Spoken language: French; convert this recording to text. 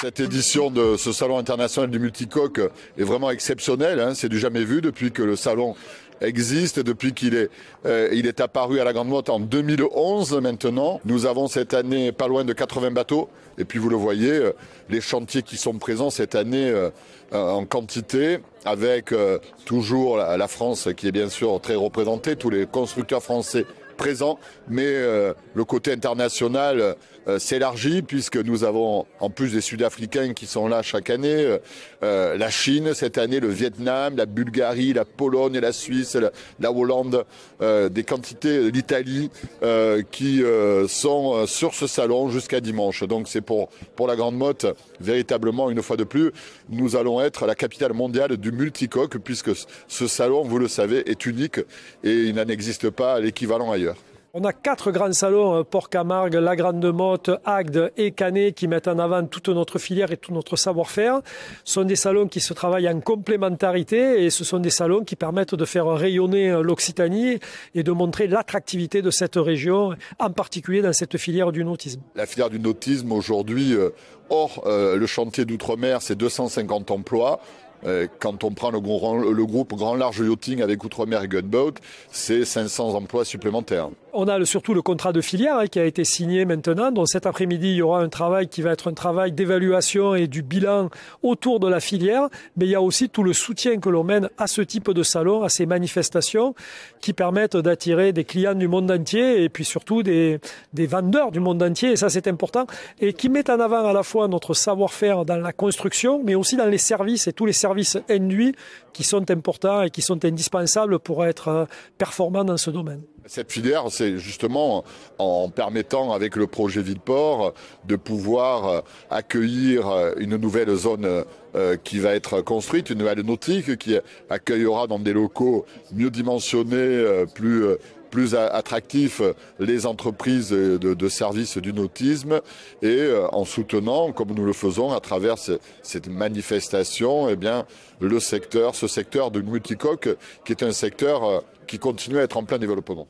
Cette édition de ce salon international du multicoque est vraiment exceptionnelle, hein. C'est du jamais vu depuis que le salon existe, depuis qu'il est apparu à la Grande Motte en 2011 maintenant. Nous avons cette année pas loin de 80 bateaux. Et puis vous le voyez, les chantiers qui sont présents cette année en quantité, avec toujours la France qui est bien sûr très représentée, tous les constructeurs français présents, mais le côté international s'élargit puisque nous avons en plus des Sud-Africains qui sont là chaque année, la Chine cette année, le Vietnam, la Bulgarie, la Pologne, la Suisse, la Hollande, des quantités, l'Italie qui sont sur ce salon jusqu'à dimanche. Donc c'est pour la Grande Motte, véritablement une fois de plus, nous allons être la capitale mondiale du multicoque puisque ce salon, vous le savez, est unique et il n'en existe pas l'équivalent ailleurs. On a 4 grands salons, Port-Camargue, la Grande Motte, Agde et Canet, qui mettent en avant toute notre filière et tout notre savoir-faire. Ce sont des salons qui se travaillent en complémentarité et ce sont des salons qui permettent de faire rayonner l'Occitanie et de montrer l'attractivité de cette région, en particulier dans cette filière du nautisme. La filière du nautisme aujourd'hui, hors le chantier d'outre-mer, c'est 250 emplois. Quand on prend le groupe Grand Large Yachting avec Outre-mer et Gunboat, c'est 500 emplois supplémentaires. On a surtout le contrat de filière qui a été signé maintenant. Donc cet après-midi, il y aura un travail qui va être un travail d'évaluation et du bilan autour de la filière. Mais il y a aussi tout le soutien que l'on mène à ce type de salon, à ces manifestations qui permettent d'attirer des clients du monde entier et puis surtout des vendeurs du monde entier. Et ça, c'est important. Et qui mettent en avant à la fois notre savoir-faire dans la construction, mais aussi dans les services et tous les services induits qui sont importants et qui sont indispensables pour être performants dans ce domaine. Cette filière, c'est justement en permettant avec le projet Villeport de pouvoir accueillir une nouvelle zone qui va être construite, une nouvelle nautique qui accueillera dans des locaux mieux dimensionnés, plus attractifs les entreprises de services du nautisme et en soutenant, comme nous le faisons à travers cette manifestation, eh bien, ce secteur de multicoque qui est un secteur qui continue à être en plein développement.